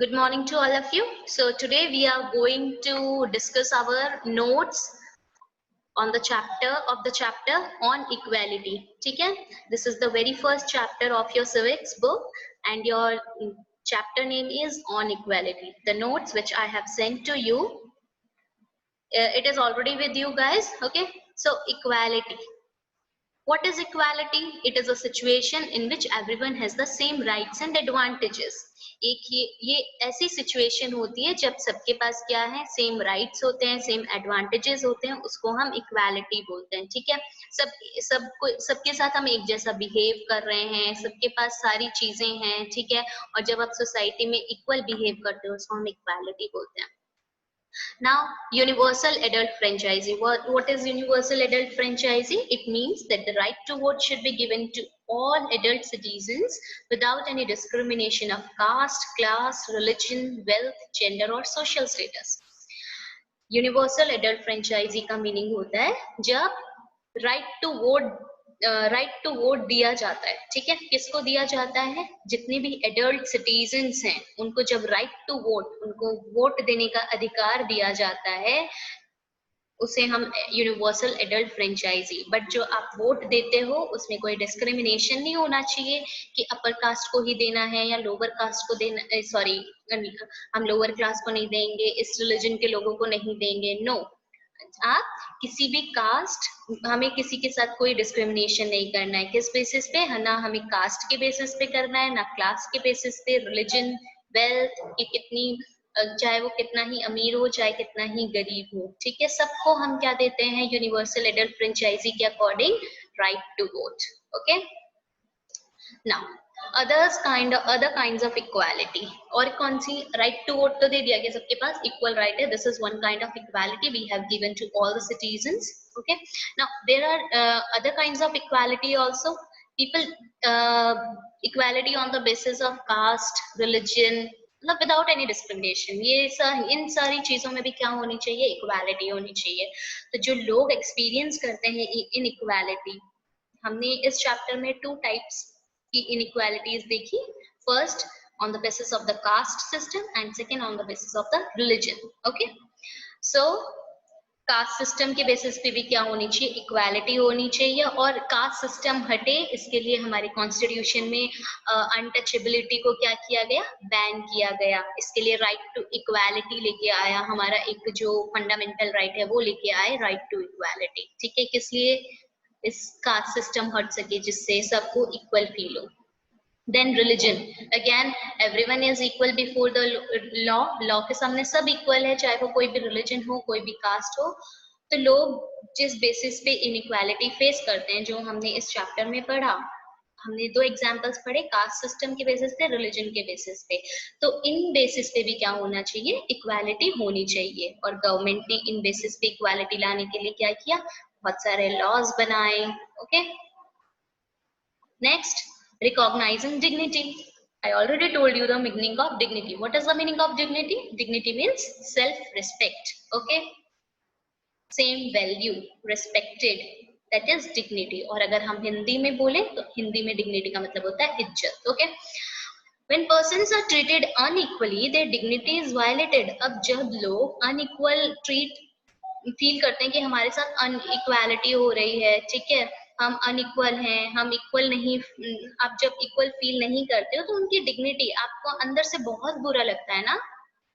Good morning to all of you. So today we are going to discuss our notes on the chapter on equality. ठीक है? This is the very first chapter of your civics book and your chapter name is on equality. The notes which I have sent to you, it is already with you guys. Okay? So equality. What is equality? It is a situation in which everyone has the same rights and advantages. एक ये ऐसी situation होती है जब सबके पास क्या है, same rights होते हैं, सेम एडवांटेजेस होते हैं, उसको हम इक्वालिटी बोलते हैं. ठीक है, सबके साथ हम एक जैसा बिहेव कर रहे हैं, सबके पास सारी चीजें हैं. ठीक है, और जब आप सोसाइटी में इक्वल बिहेव करते हो उसको हम इक्वालिटी बोलते हैं. Now, universal adult franchisee. What is universal adult franchisee? It means that the right to vote should be given to all adult citizens without any discrimination of caste, class, religion, wealth, gender or social status. Universal adult franchisee का meaning होता है जब right to vote दिया जाता है. ठीक है, किसको दिया जाता है? जितने भी एडल्ट सिटीजन्स हैं उनको जब राइट टू वोट, उनको वोट देने का अधिकार दिया जाता है, उसे हम यूनिवर्सल एडल्ट फ्रेंचाइजी. बट जो आप वोट देते हो उसमें कोई डिस्क्रिमिनेशन नहीं होना चाहिए कि अपर कास्ट को ही देना है या लोअर कास्ट को देना, सॉरी हम लोअर क्लास को नहीं देंगे, इस रिलीजन के लोगों को नहीं देंगे. नो, आप किसी भी कास्ट, हमें किसी के साथ कोई डिस्क्रिमिनेशन नहीं करना है. किस बेसिस पे? ना हमें कास्ट के बेसिस पे करना है, ना क्लास के बेसिस पे, रिलीजन, वेल्थ की कितनी, चाहे वो कितना ही अमीर हो चाहे कितना ही गरीब हो. ठीक है, सबको हम क्या देते हैं? यूनिवर्सल एडल्ट फ्रेंचाइजी के according right to vote. Okay, now other kinds of equality. और कौन सी? राइट टू वोट तो दे दिया कि सबके पास इक्वल राइट है. This is one kind of equality we have given to all the citizens. Okay, now there are other kinds of equality also. People equality on the basis of caste, religion, मतलब without any discrimination. इन सारी चीजों में भी क्या होनी चाहिए? Equality होनी चाहिए. तो जो लोग एक्सपीरियंस करते हैं इन इक्वालिटी, हमने इस चैप्टर में 2 टाइप्स की इनइक्वालिटीज देखी. First on the basis of the caste system and second on the basis of the religion. Okay, so caste system के बेसिस पे भी क्या होनी चाहिए? इक्वालिटी होनी चाहिए. और कास्ट सिस्टम हटे इसके लिए हमारे कॉन्स्टिट्यूशन में अनटचेबिलिटी को क्या किया गया? बैन किया गया. इसके लिए राइट टू इक्वालिटी लेके आया, हमारा एक जो फंडामेंटल राइट है वो लेके आए, राइट टू इक्वालिटी. ठीक है, किस लिए? इस कास्ट सिस्टम हट सके जिससे सबको इक्वल फील हो. Then religion, again everyone is equal before the law के सामने सब इक्वल है, चाहे वो कोई भी रिलीजन हो, कोई भी कास्ट हो. तो लोग जिस बेसिस पे इनइक्वालिटी फेस करते हैं, जो हमने इस चैप्टर में पढ़ा, हमने 2 एग्जांपल्स पढ़े, कास्ट सिस्टम के बेसिस पे, रिलीजन के बेसिस पे. तो इन बेसिस पे भी क्या होना चाहिए? इक्वालिटी होनी चाहिए. और गवर्नमेंट ने इन बेसिस पे इक्वालिटी लाने के लिए क्या किया? बहुत सारे लॉज बनाए. Okay, next, recognizing dignity. I already told you the meaning of dignity. What is the meaning of dignity? Dignity means self-respect. Okay, same value, respected, that is dignity. और अगर हम हिंदी में बोले तो हिंदी में dignity का मतलब होता है इज्जत. Okay, when persons are treated unequally, their dignity is violated. अब जब लोग unequal treat फील करते हैं कि हमारे साथ अनइक्वालिटी हो रही है, ठीक है, हम अनइक्वल हैं, हम इक्वल नहीं, आप जब इक्वल फील नहीं करते हो तो उनकी डिग्निटी आपको अंदर से बहुत बुरा लगता है ना,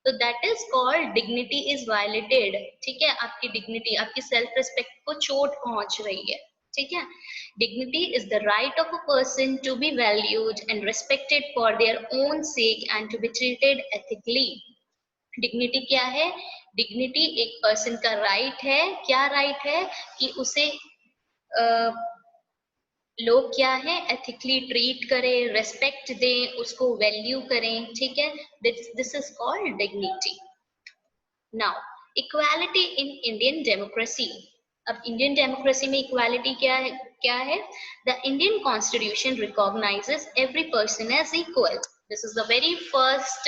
तो that is called dignity is violated. ठीक है, आपकी डिग्निटी, आपकी सेल्फ रिस्पेक्ट को चोट पहुंच रही है. ठीक है, dignity is the right of a person to be valued and respected for their own sake and to be treated ethically. Dignity क्या है? डिग्निटी एक पर्सन का राइट है. क्या राइट है? कि उसे लोग क्या है? एथिकली ट्रीट करें, रेस्पेक्ट दें, उसको वैल्यू करें. ठीक है, this is called dignity. Now equality in Indian democracy. अब इंडियन डेमोक्रेसी में इक्वालिटी क्या है? The Indian constitution recognises every person as equal. This is the very first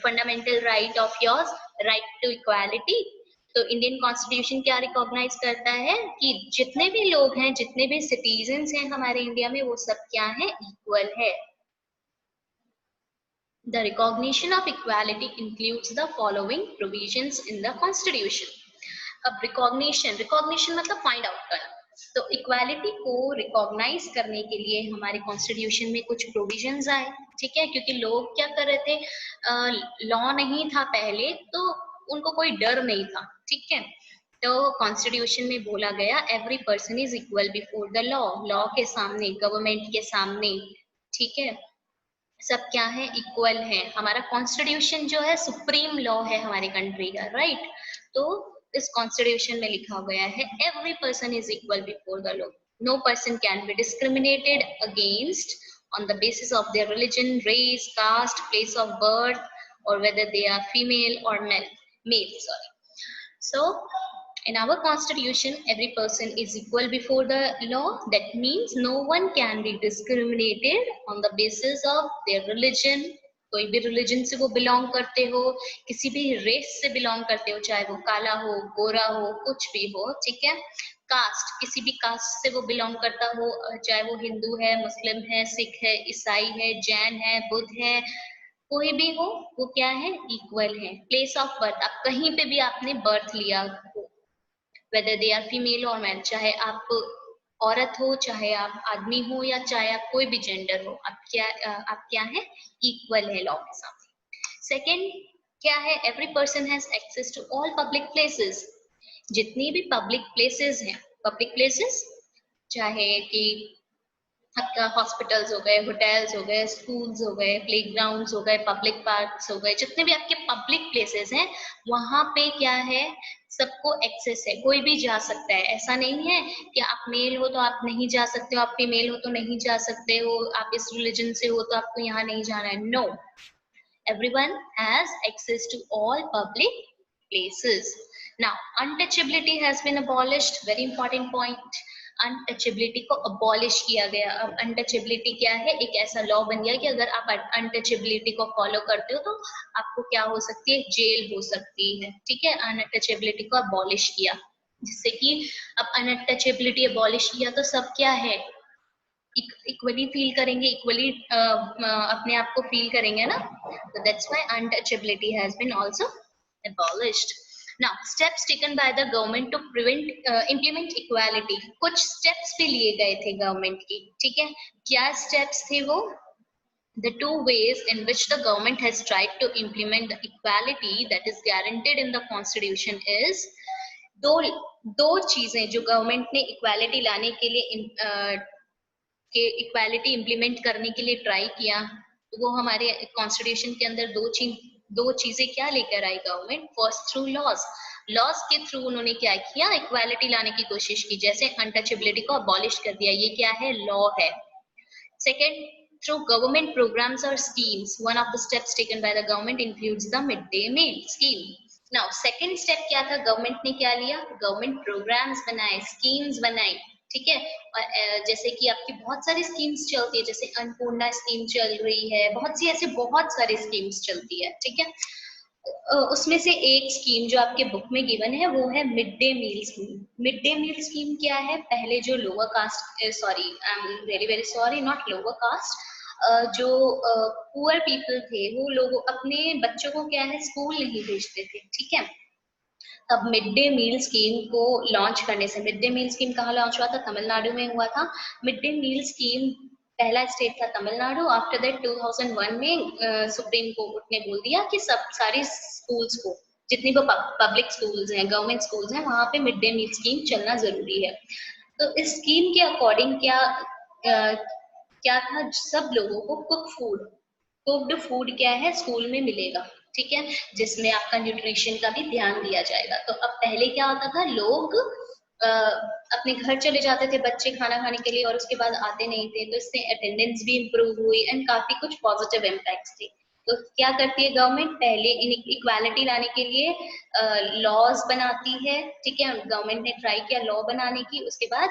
fundamental right of yours, right to equality. तो Indian constitution क्या recognise करता है? कि जितने भी लोग हैं, जितने भी सिटीजन्स हैं हमारे इंडिया में, वो सब क्या है? इक्वल है. The recognition of equality includes the following provisions in the constitution. अब रिकॉग्निशन मतलब फाइंड आउट करना, तो इक्वालिटी को रिकॉग्नाइज करने के लिए हमारे कॉन्स्टिट्यूशन में कुछ प्रोविजंस आए, ठीक है, क्योंकि लोग क्या कर रहे थे, लॉ नहीं था पहले तो उनको कोई डर नहीं था, ठीक है, तो कॉन्स्टिट्यूशन में बोला गया every person is equal before the law, law के सामने, गवर्नमेंट के सामने, ठीक है, सब क्या है, इक्वल है। हमारा कॉन्स्टिट्यूशन जो है सुप्रीम लॉ है हमारे कंट्री का, राइट, तो इस कॉन्स्टिट्यूशन में लिखा गया है every person is equal before the law, no person can be discriminated against on the basis of their religion, race, caste, place of birth, or whether they are female or male, sorry. So in our constitution every person is equal before the law, that means no one can be discriminated on the basis of their religion, कोई भी religion से वो belong करते हो, किसी भी race से belong करते हो, चाहे वो काला हो, गोरा हो, कुछ भी हो, ठीक है, कास्ट, किसी भी कास्ट से वो बिलोंग करता हो, चाहे वो हिंदू है, मुस्लिम है, सिख है, ईसाई है, जैन है, बुद्ध है, कोई भी हो, वो क्या है, इक्वल है। प्लेस ऑफ बर्थ, आप कहीं पे भी आपने बर्थ लिया हो, वेदर दे आर फीमेल और मैन, चाहे आप औरत हो, चाहे आप आदमी हो, या चाहे आप कोई भी जेंडर हो, आप क्या है, इक्वल है लॉ के सामने। सेकेंड क्या है, every person has access to all public places, जितनी भी पब्लिक प्लेसेस हैं, पब्लिक प्लेसेस चाहे कि आपका हॉस्पिटल्स हो गए, होटल्स हो गए, स्कूल्स हो गए, प्लेग्राउंड्स हो गए, पब्लिक पार्क्स हो गए, जितने भी आपके पब्लिक प्लेसेस हैं वहां पे क्या है, सबको एक्सेस है, कोई भी जा सकता है। ऐसा नहीं है कि आप मेल हो तो आप नहीं जा सकते हो, आप फीमेल हो तो नहीं जा सकते हो, आप इस रिलीजन से हो तो आपको यहाँ नहीं जाना है, no, everyone has access to all public places. Now untouchability has been abolished, very important point, untouchability को अबॉलिश किया गया। अब अनटचेबिलिटी क्या है, एक ऐसा लॉ बन गया कि अगर आप अनटचेबिलिटी को फॉलो करते हो तो आपको क्या हो सकती है, जेल हो सकती है, ठीक है, अनटचेबिलिटी को अबॉलिश किया, जिससे कि अब अनटचेबिलिटी अबॉलिश किया तो सब क्या है, इक्वली फील करेंगे, इक्वली अपने आप को फील करेंगे ना, so that's why untouchability has been also abolished. Now steps taken by the government to implement equality, कुछ steps भी लिए गए थे गवर्नमेंट की, ठीक है, क्या steps थे वो, the two ways in which the government has tried to implement the equality that is guaranteed in the constitution is, दो चीजें जो गवर्नमेंट ने इक्वालिटी लाने के लिए इक्वालिटी इंप्लीमेंट करने के लिए ट्राई किया, तो वो हमारे कॉन्स्टिट्यूशन के अंदर दो चीजें क्या लेकर आई गवर्नमेंट, फर्स्ट थ्रू लॉज के थ्रू उन्होंने क्या किया, इक्वालिटी लाने की कोशिश की, जैसे अनटचेबिलिटी को अबॉलिश कर दिया, ये क्या है, लॉ है। Second, through government programs or schemes, one of the steps taken by the government includes the midday meal scheme. Now second step क्या था, गवर्नमेंट ने क्या लिया, गवर्नमेंट प्रोग्राम्स बनाए, स्कीम्स बनाई, ठीक है, और जैसे कि आपकी बहुत सारी स्कीम्स चलती है, जैसे अन्नपूर्णा स्कीम चल रही है, बहुत सी ऐसे बहुत सारी स्कीम्स चलती है, ठीक है, उसमें से एक स्कीम जो आपके बुक में गिवन है वो है mid day meal scheme. Mid day meal scheme क्या है, पहले जो lower caste, sorry I am very sorry, not lower caste, जो पुअर पीपल थे वो लोग अपने बच्चों को क्या है, स्कूल नहीं भेजते थे, ठीक है, अब मिड डे मील स्कीम को लॉन्च करने से, मिड डे मील स्कीम कहाँ लॉन्च हुआ था, तमिलनाडु में हुआ था। मिड डे मील स्कीम पहला स्टेट था तमिलनाडु, आफ्टर दैट 2001 में सुप्रीम कोर्ट ने बोल दिया कि सब सारे स्कूल्स को, जितनी भी पब्लिक स्कूल्स हैं, गवर्नमेंट स्कूल्स हैं, वहां पे मिड डे मील स्कीम चलना जरूरी है। तो इस स्कीम के अकॉर्डिंग क्या था, सब लोगों को कुक्ड फूड क्या है, स्कूल में मिलेगा, ठीक है, जिसमें आपका न्यूट्रिशन का भी ध्यान दिया जाएगा। तो अब पहले क्या होता था, लोग अपने घर चले जाते थे बच्चे खाना खाने के लिए और उसके बाद आते नहीं थे, तो इससे अटेंडेंस भी इम्प्रूव हुई एंड काफी कुछ पॉजिटिव इम्पैक्ट्स थे। तो क्या करती है गवर्नमेंट, पहले इक्वालिटी लाने के लिए लॉज बनाती है, ठीक है, गवर्नमेंट ने ट्राई किया लॉ बनाने की, उसके बाद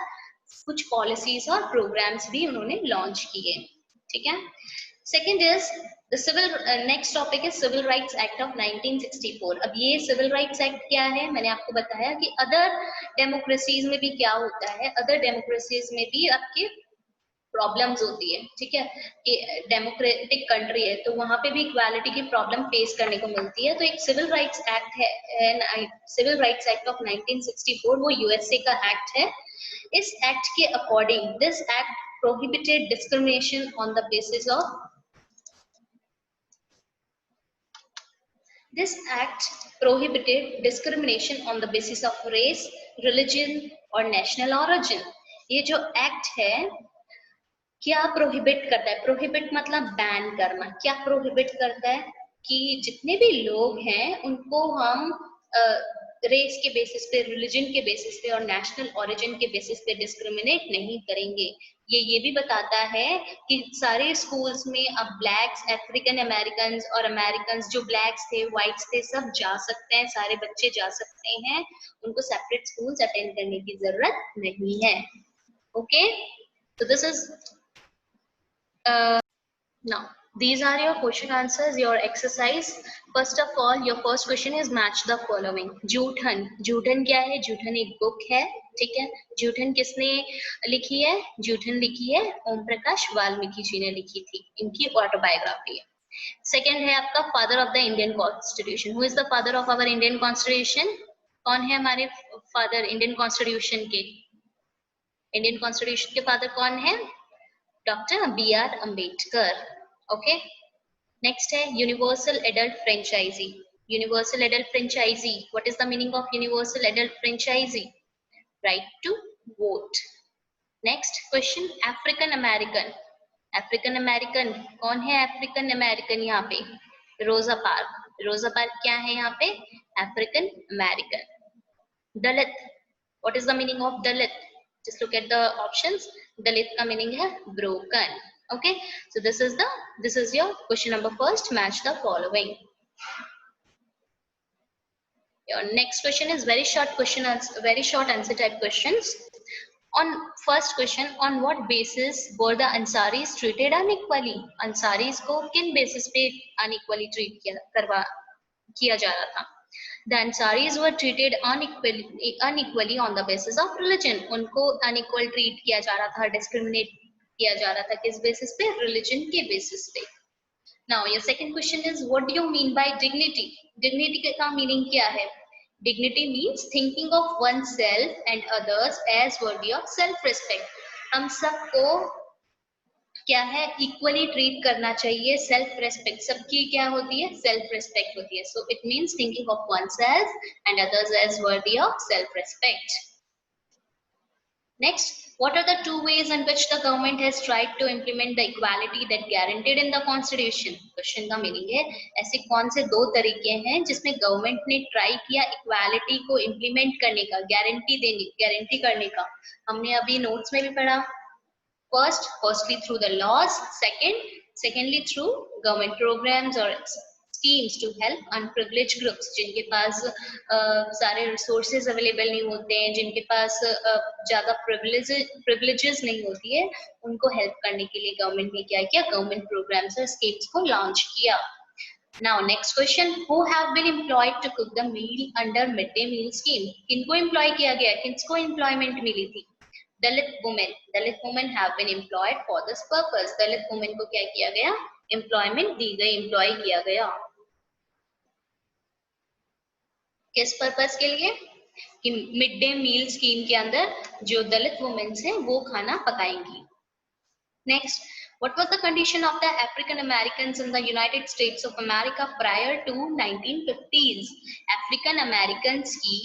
कुछ पॉलिसीज और प्रोग्राम्स भी उन्होंने लॉन्च किए, ठीक है। Second is the civil, next topic है सिविल राइट्स एक्ट ऑफ 1964। अब ये सिविल राइट्स एक्ट क्या है, मैंने आपको बताया कि अदर डेमोक्रेसीज में भी क्या होता है, अदर डेमोक्रेसीज में भी आपके प्रॉब्लम्स होती है, ठीक है, कि डेमोक्रेटिक कंट्री है तो वहां पे भी इक्वालिटी की प्रॉब्लम फेस करने को मिलती है। तो एक सिविल राइट्स एक्ट है, सिविल राइट्स एक्ट ऑफ 1964, वो यूएसए का एक्ट है। इस एक्ट के according this act prohibited discrimination on the basis of This act prohibited discrimination on the basis of race, religion or national origin. ये जो act है क्या प्रोहिबिट करता है? प्रोहिबिट मतलब बैन करना। क्या प्रोहिबिट करता है? कि जितने भी लोग हैं उनको हम रेस के बेसिस पे, रिलीजन के बेसिस पे और नेशनल ओरिजिन के बेसिस पे डिस्क्रिमिनेट नहीं करेंगे। ये भी बताता है कि सारे स्कूल्स में अब ब्लैक्स, अफ्रीकन अमेरिकन और अमेरिकन जो ब्लैक्स थे, व्हाइट्स थे, सब जा सकते हैं, सारे बच्चे जा सकते हैं, उनको सेपरेट स्कूल्स अटेंड करने की जरूरत नहीं है। Okay, so this is now these are your question answers, your exercise. First of all, your first question is match the following. जूठन, जूठन क्या है? जूठन एक बुक है, ठीक है। जूठन किसने लिखी है? जूठन लिखी है ओम प्रकाश वाल्मीकि जी ने लिखी थी, इनकी ऑटोबायोग्राफी है। सेकेंड है आपका father of the Indian constitution. Who is the father of our Indian constitution? कौन है हमारे फादर इंडियन कॉन्स्टिट्यूशन के? इंडियन कॉन्स्टिट्यूशन के फादर कौन है? Doctor B R Ambedkar. Okay, next है universal adult franchise. Universal adult franchise, what is the meaning of universal adult franchise? Right to vote. Next question, African American. African American कौन है? African American यहाँ पे रोजा park. रोजा park क्या है यहाँ पे? African American. Dalit, what is the meaning of Dalit? Just look at the options. Dalit ka meaning hai broken. Okay, so this is your question number first. Match the following. Your next question is very short question, very short answer type questions. On first question, on what basis were the Ansaris treated unequally? Ansaris को किन basis पे unequally treat किया जा रहा था? The Ansaris were treated unequally on the basis of religion. उनको unequal treat किया जा रहा था, discriminate किया जा रहा था किस basis पे? Religion के basis पे. Now your second question is what do you mean by dignity? Dignity का meaning क्या है? Dignity means thinking of oneself and others as worthy of self-respect. हम सबको क्या है? इक्वली ट्रीट करना चाहिए, सेल्फ रेस्पेक्ट, सबकी क्या होती है? सेल्फ रेस्पेक्ट होती है। So it means thinking of oneself and others as worthy of self respect. Next, what are the two ways in which the government has tried to implement the equality that guaranteed in the constitution? Question का meaning है ऐसे कौन से दो तरीके हैं जिसमें government ने ट्राई किया इक्वालिटी को इम्प्लीमेंट करने का, गारंटी करने का? हमने अभी नोट्स में भी पढ़ा। Firstly through the laws, secondly through government programs or schemes to help unprivileged groups, जिनके पास सारे resources available नहीं होते हैं, जिनके पास ज्यादा privileges नहीं होती है, उनको help करने के लिए गवर्नमेंट ने क्या किया? गवर्नमेंट programs और schemes को launch किया। Now next question, who have been employed to cook the meal under midday meal scheme? किनको employ किया गया? किसको employment मिली थी? Dalit women have been employed for this purpose. Dalit women को क्या किया गया? Employment दी गई, employ किया गया। किस पर्पस के लिए? कि मिड डे मील स्कीम के अंदर जो दलित वुमेन्स हैं वो खाना पकाएंगी। Next, what was the condition of the African Americans in the United States of America prior to 1950s? African Americans की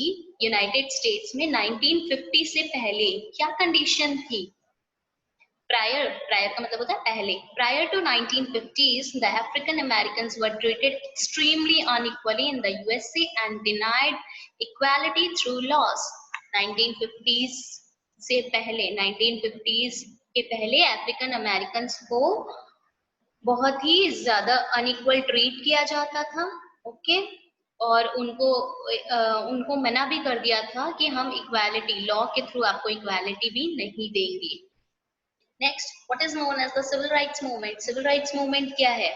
United States में 1950 से पहले क्या condition थी? Prior का मतलब होता है पहले। Prior to 1950s, the African Americans were treated extremely unequally in the USA and denied equality through laws. 1950s से पहले, 1950s के पहले अफ्रीकन अमेरिकन को बहुत ही ज्यादा अनइक्वल ट्रीट किया जाता था। ओके, और उनको मना भी कर दिया था कि हम इक्वालिटी, लॉ के थ्रू आपको इक्वालिटी भी नहीं देंगे। Next, what is known as the civil rights movement? Civil rights movement क्या है?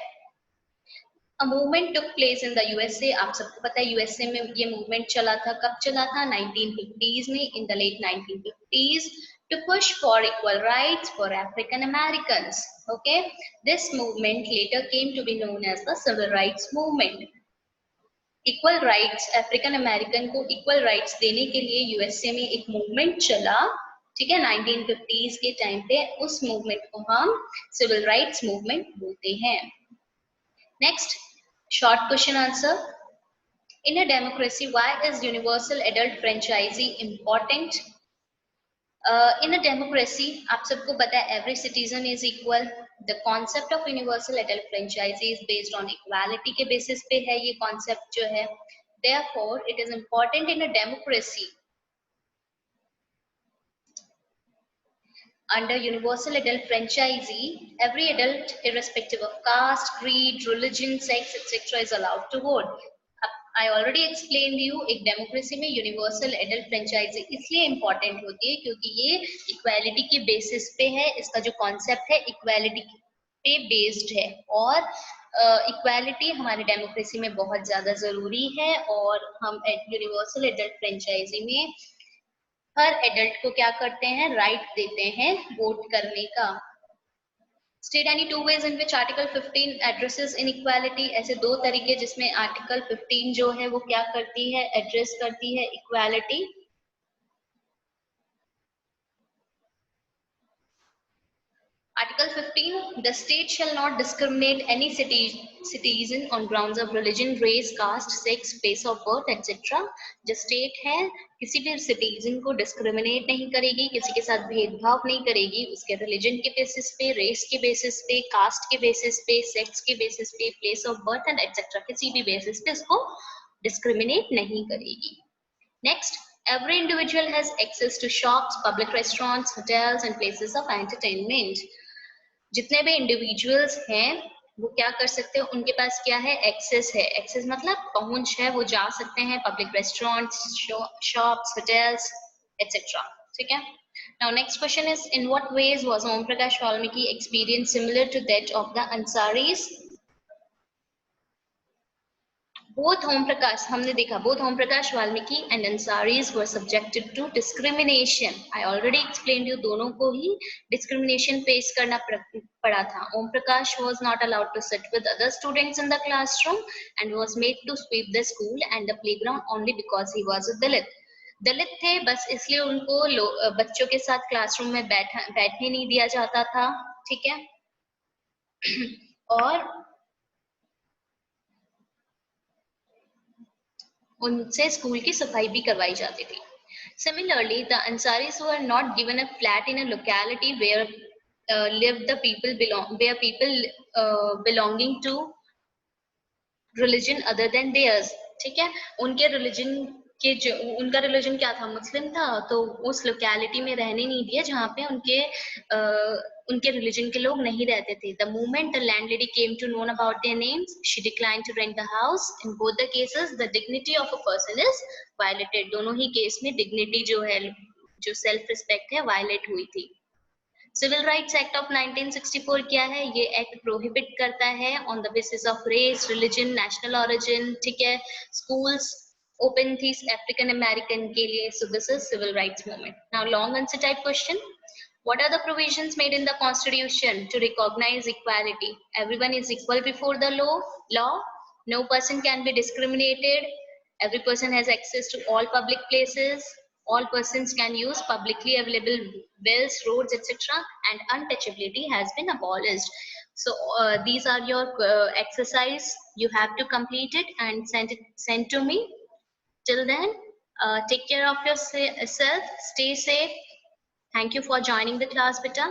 A movement took place in the USA. आप सबको पता है यूएसए में ये मूवमेंट चला था। कब चला था? 1950s में, in the late 1950s to push for equal rights for African Americans. Okay, this movement later came to be known as the Civil Rights Movement. Equal rights African American को equal rights देने के लिए USA में एक movement चला, ठीक है, 1950s के टाइम पे। उस मूवमेंट को हम सिविल राइट्स मूवमेंट बोलते हैं। Next short question answer. In a democracy why is universal adult franchise important? In a democracy आप सबको पता है every citizen is equal. The concept of universal adult franchise is based on equality के basis पे है ये concept जो है। Therefore, it is important in a democracy. Under universal adult franchisee, every adult, irrespective of caste, creed, religion, sex, etc., is allowed to vote. I already explained you, एक democracy में universal adult franchise इसलिए important होती है क्योंकि ये equality के basis पे है। इसका जो कॉन्सेप्ट है इक्वालिटी पे बेस्ड है और इक्वालिटी हमारे डेमोक्रेसी में बहुत ज्यादा जरूरी है। और हम यूनिवर्सल एडल्ट फ्रेंचाइजी में हर एडल्ट को क्या करते हैं, राइट देते हैं वोट करने का। State any two ways in which Article 15 addresses inequality. ऐसे दो तरीके जिसमें Article 15 जो है वो क्या करती है, एड्रेस करती है equality. Article 15, the state shall not discriminate any citizen on grounds of religion, race, caste, sex, place of birth, etc. जो स्टेट है किसी भी सिटीजन को डिस्क्रिमिनेट नहीं करेगी, किसी के साथ भेदभाव नहीं करेगी, उसके रिलीजन के बेसिस पे, रेस के बेसिस पे, कास्ट के बेसिस पे, सेक्स के बेसिस पे, place of birth and etcetera किसी भी बेसिस पे उसको डिस्क्रिमिनेट नहीं करेगी। Next, every individual has access to shops, public restaurants, hotels and places of entertainment. जितने भी इंडिविजुअल्स हैं वो क्या कर सकते हैं, उनके पास क्या है, एक्सेस है। एक्सेस मतलब पहुंच है, वो जा सकते हैं public restaurants, shops, hotels etcetera. ठीक है। Now next question is, in what ways was Om Prakash Valmiki experience similar to that of the Ansaris? Both Om Prakash, हमने देखा both Om Prakash Valmiki and Ansaris were subjected to discrimination. I already explained you, दोनों को ही discrimination face करना पड़ा था। Om Prakash was not allowed to sit with other students in the classroom and was made to sweep the school and the playground only because he was a Dalit. दलित थे बस इसलिए उनको बच्चों के साथ क्लासरूम में बैठने नहीं दिया जाता था। ठीक है। और उनसे स्कूल की सफाई भी करवाई जाती थी। Similarly, the Ansaris were not given a flat in a locality where lived the people belonging to religion other than theirs. ठीक है। उनके रिलीजन के जो उनका रिलीजन क्या था, मुस्लिम था, तो उस लोकेलिटी में रहने नहीं दिया जहाँ पे उनके रिलीजन के लोग नहीं रहते थे। The moment the landlady came to know about their names, she declined to rent the house. In both the cases, the dignity of a person is violated. दोनों ही केस में dignity जो है, जो सेल्फ रिस्पेक्ट है, violet हुई थी। Civil rights act of 1964 क्या है, ये एक्ट प्रोहिबिट करता है on the basis of race, religion, national origin. ठीक है। स्कूल्स ओपन थी अफ्रीकन अमेरिकन के लिए। So this is civil rights movement. Now long answer type question, what are the provisions made in the constitution to recognize equality? Everyone is equal before the law. No person can be discriminated. Every person has access to all public places. All persons can use publicly available wells, roads, etc. And untouchability has been abolished. So these are your exercise. You have to complete it and send to me. Till then, take care of yourself. Stay safe. Thank you for joining the class, beta.